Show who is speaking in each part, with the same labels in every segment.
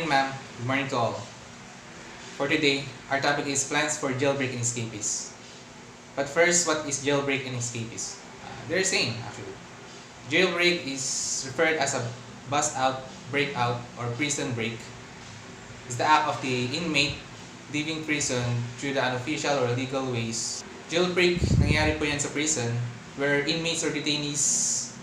Speaker 1: morning, ma'am. Good morning to all. For today, our topic is plans for jailbreak and escapees. But first, what is jailbreak and escapees? They're same, actually. Jailbreak is referred as a bust out, breakout, or prison break. It's the act of the inmate leaving prison through the unofficial or illegal ways. Jailbreak, nangyayari po yan sa prison where inmates or detainees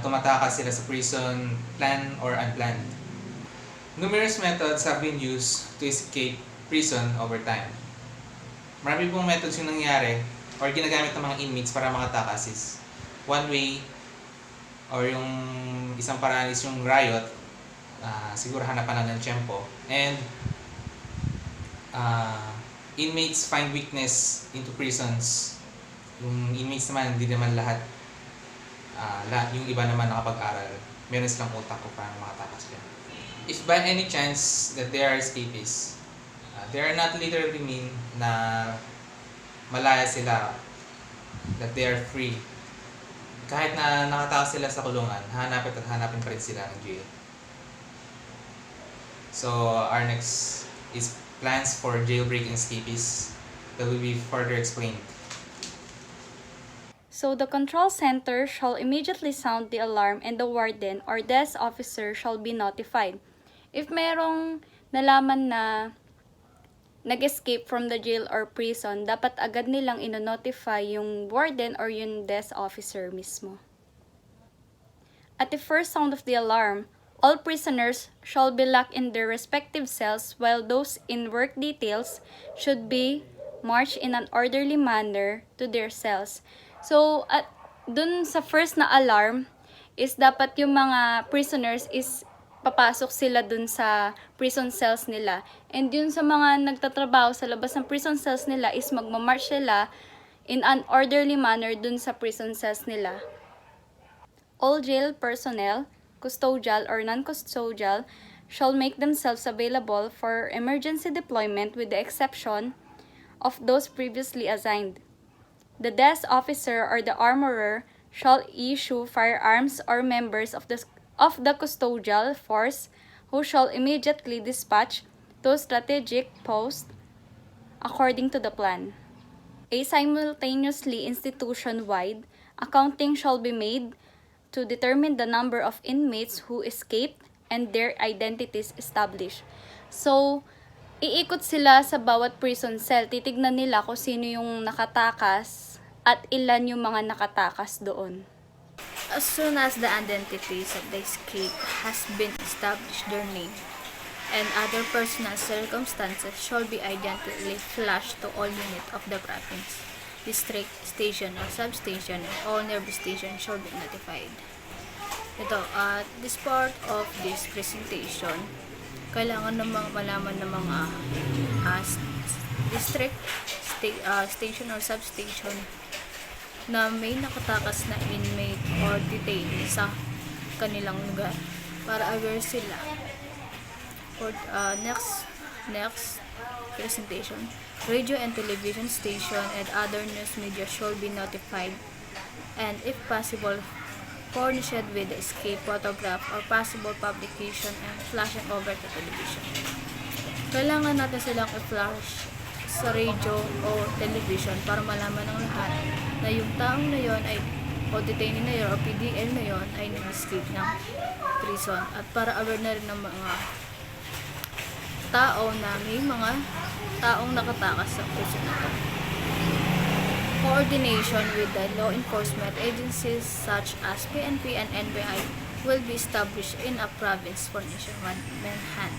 Speaker 1: tumatakas sila sa prison, planned or unplanned. Numerous methods have been used to escape prison over time. Marami pong methods yung nangyari or ginagamit ng mga inmates para makatakas. One way or yung isang paraan is yung riot, siguro hanapan lang ng tiyempo. And inmates find weakness into prisons. Yung inmates naman, hindi naman lahat. Yung iba naman nakapag-aral. Meron silang utak ko para makatakas dyan. If by any chance that they are escapees, they are not literally mean na malaya sila, that they are free. Kahit na nakatakas sila sa kulungan, hanapin pa rin sila ng jail. So, our next is plans for jailbreak and escapees that will be further explained.
Speaker 2: So the control center shall immediately sound the alarm and the warden or desk officer shall be notified. If merong nalaman na nag-escape from the jail or prison, dapat agad nilang ino-notify yung warden or yung desk officer mismo. At the first sound of the alarm, all prisoners shall be locked in their respective cells while those in work details should be marched in an orderly manner to their cells. So, dun sa first na alarm is dapat yung mga prisoners is papasok sila dun sa prison cells nila. And yun sa mga nagtatrabaho sa labas ng prison cells nila is magmamarch sila in an orderly manner dun sa prison cells nila. All jail personnel, custodial or non-custodial, shall make themselves available for emergency deployment with the exception of those previously assigned. The desk officer or the armorer shall issue firearms or members of the custodial force who shall immediately dispatch to strategic posts according to the plan. A simultaneously institution-wide accounting shall be made to determine the number of inmates who escaped and their identities established. So, iikot sila sa bawat prison cell. Titignan nila kung sino yung nakatakas at ilan yung mga nakatakas doon.
Speaker 3: As soon as the identities of the escape has been established, their name and other personal circumstances shall be immediately flashed to all units of the province, district, station, or substation, and all nearby stations shall be notified. Ito, at this part of this presentation, kailangan namang malaman ng mga district, station, or substation na may nakatakas na inmate or detainee sa kanilang lugar para aware sila. For next presentation, radio and television station and other news media shall be notified and if possible furnished with the escape photograph or possible publication and flashing over the television. Kailangan natin silang i-flash sa radio o television para malaman ng lahat na yung taong na yon ay o detainee na yon o PDL na yon ay nag-escape ng prison at para aware na rin ng mga tao na may mga taong nakatakas sa prison na ito. Coordination with the law enforcement agencies such as PNP and NBI will be established in a province for nationwide manhunt.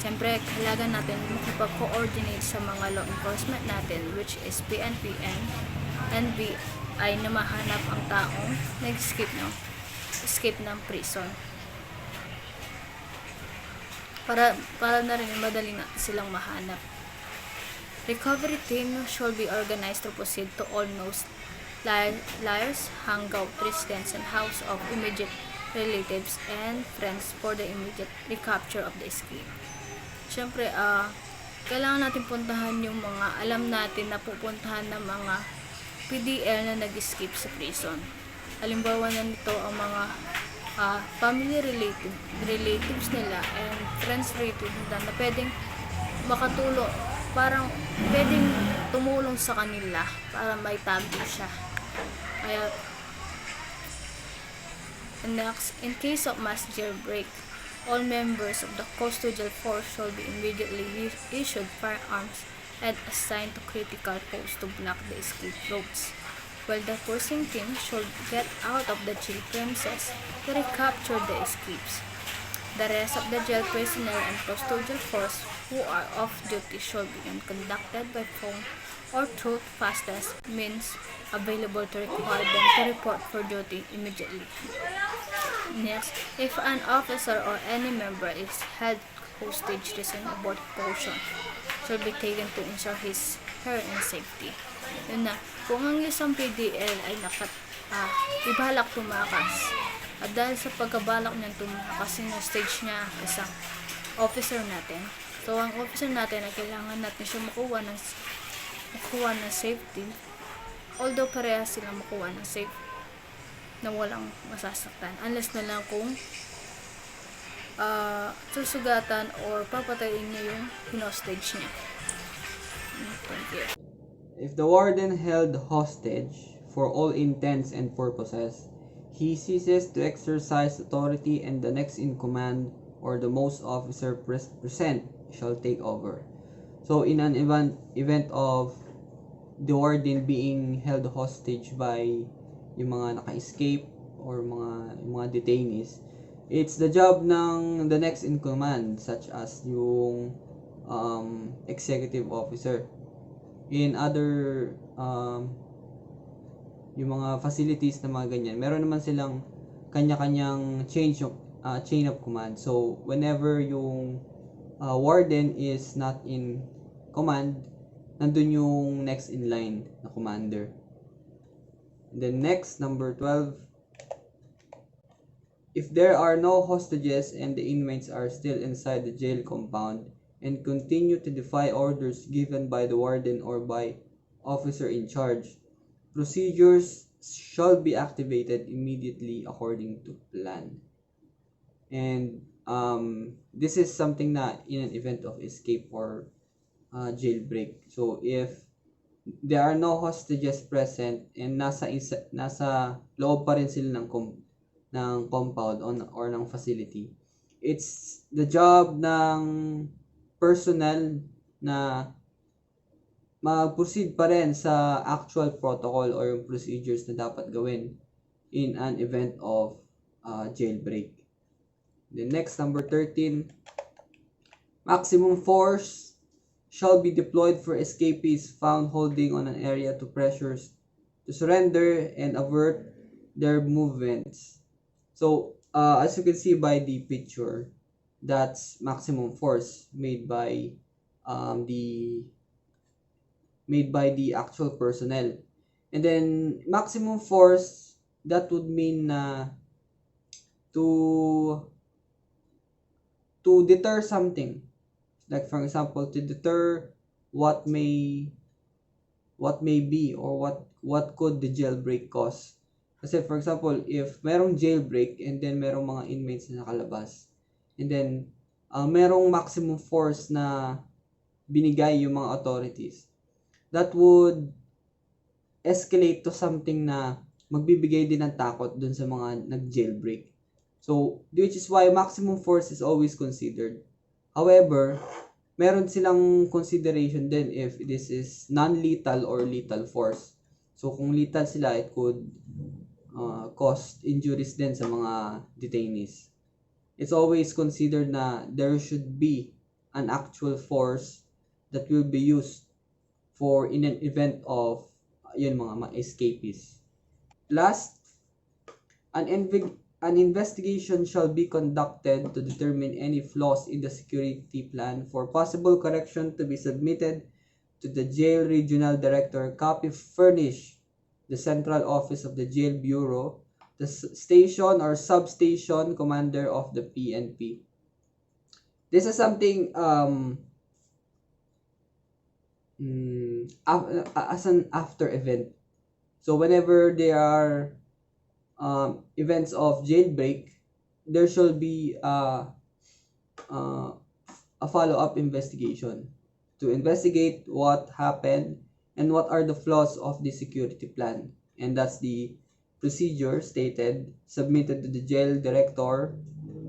Speaker 3: Siyempre, kailangan natin makipag-coordinate sa mga law enforcement natin which is PNP and NBI na mahanap ang taong nag-escape ng prison. Para na rin madali na silang mahanap. Recovery team shall be organized to proceed to all known liars, hangout residents, and house of immediate relatives and friends for the immediate recapture of the escape. Siyempre, kailangan natin puntahan yung mga alam natin na pupuntahan ng mga PDL na nag-escape sa prison. Halimbawa na nito ang mga family relatives nila and friends relatives nila na pwedeng makatulong, parang pwedeng tumulong sa kanila para maitago siya. Kaya next, in case of mass jailbreak, all members of the custodial force shall be immediately issued firearms and assigned to critical posts to block the escape routes, while the pursuing team should get out of the jail premises to recapture the escapes. The rest of the jail personnel and custodial force who are off duty should be conducted by phone or through fastest means available to require them to report for duty immediately. Next, if an officer or any member is held hostage, reasonable caution should be taken to ensure her and safety. Yun na, kung ang isang PDL ay ibalak tumakas, at dahil sa pagkabalak niyang tumakas, stage niya isang officer natin. So, ang officer natin ay kailangan natin siya makuha ng safety. Although parehas sila makuha ng safe na walang masasaktan. Unless na lang kung susugatan or papatayin niya yung hinostage niya. Thank you.
Speaker 4: If the warden held hostage for all intents and purposes, he ceases to exercise authority and the next in command or the most officer present shall take over. So in an event of the warden being held hostage by yung mga naka-escape or mga detainees, it's the job ng the next in command, such as yung executive officer. In other yung mga facilities na mga ganyan, meron naman silang kanya-kanyang chain of command. So whenever yung warden is not in command, nandun yung next in line na commander. And then next, number 12, if there are no hostages and the inmates are still inside the jail compound and continue to defy orders given by the warden or by officer in charge, procedures shall be activated immediately according to plan. And this is something na in an event of escape or jailbreak. So if there are no hostages present and nasa loob pa rin sila ng compound or ng facility, it's the job ng personnel na mag-proceed pa rin sa actual protocol or yung procedures na dapat gawin in an event of jailbreak. The next, number 13, maximum force shall be deployed for escapees found holding on an area to pressures to surrender and avert their movements. So, as you can see by the picture, that's maximum force made by the actual personnel. And then maximum force, that would mean to deter something. Like for example, to deter what may be or what could the jailbreak cause. Kasi for example, if merong jailbreak and then merong mga inmates na nakalabas, and then merong maximum force na binigay yung mga authorities, that would escalate to something na magbibigay din ng takot dun sa mga nag-jailbreak. So, which is why maximum force is always considered. However, meron silang consideration din if this is non-lethal or lethal force. So, kung lethal sila, it could cause injuries din sa mga detainees. It's always considered na there should be an actual force that will be used for in an event of mga escapees. Last, an investigation shall be conducted to determine any flaws in the security plan for possible correction to be submitted to the jail regional director. Copy furnish the central office of the jail bureau, the station or substation commander of the PNP. This is something as an after event. So whenever there are events of jailbreak, there shall be uh, a follow-up investigation to investigate what happened and what are the flaws of the security plan. And that's the procedure stated, submitted to the jail director,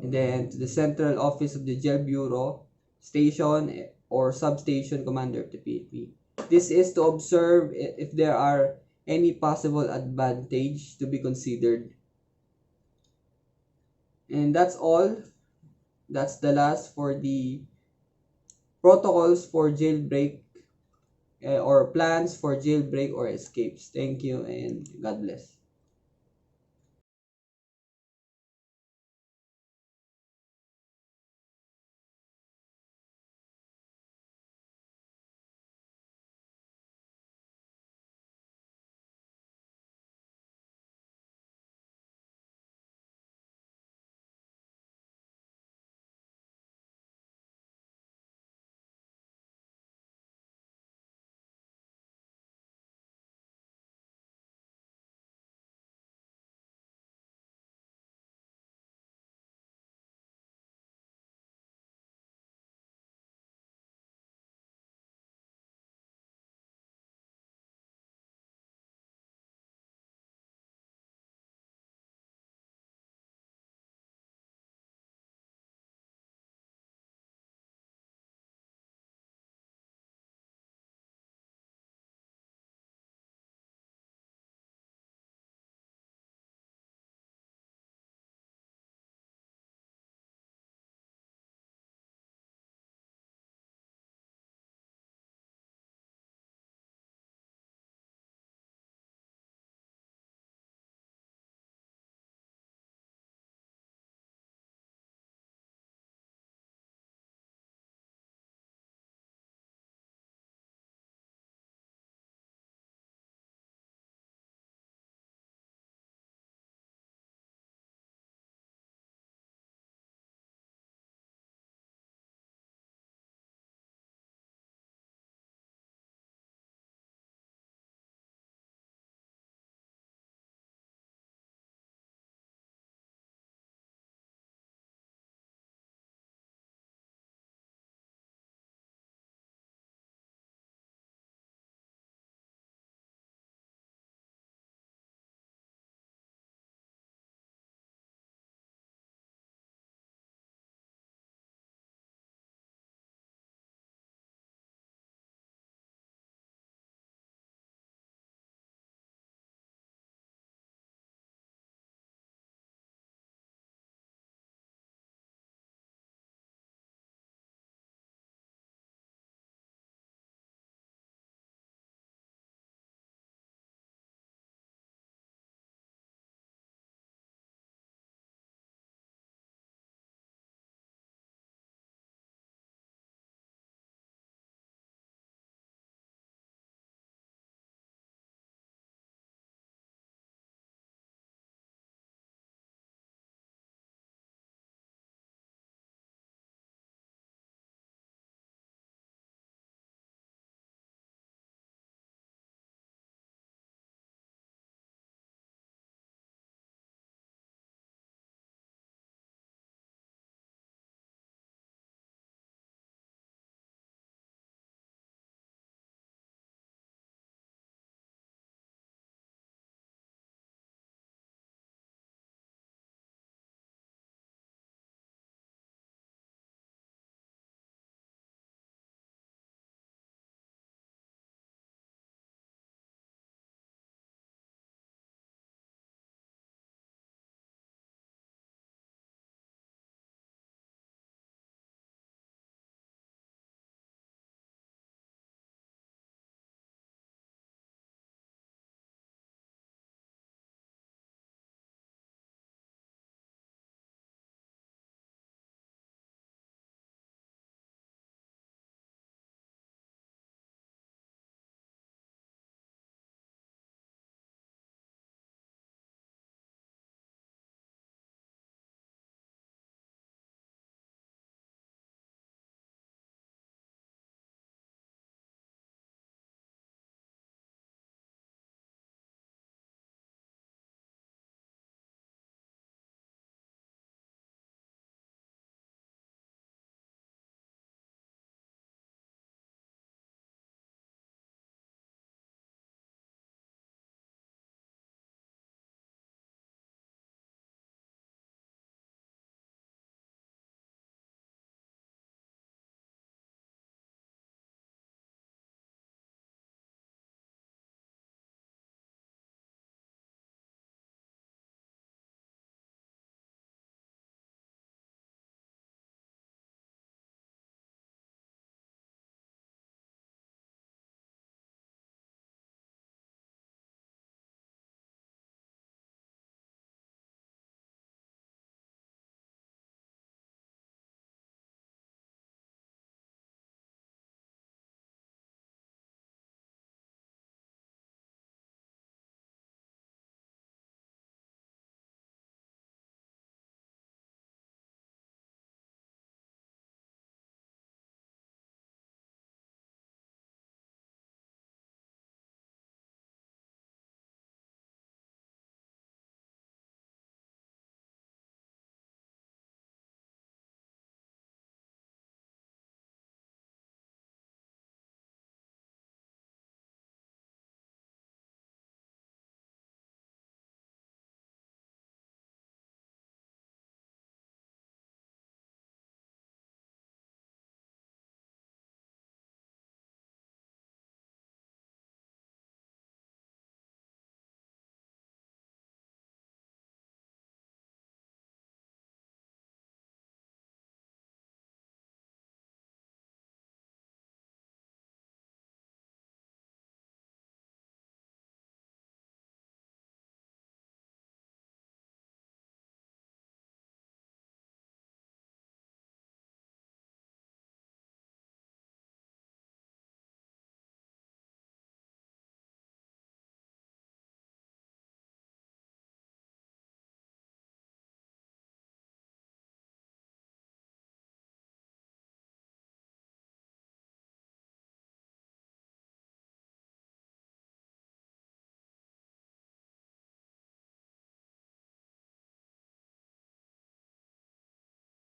Speaker 4: and then to the central office of the jail bureau, station or substation commander of the PNP. This is to observe if there are any possible advantage to be considered. And that's all. That's the last for the protocols for jailbreak or plans for jailbreak or escapes. Thank you and God bless.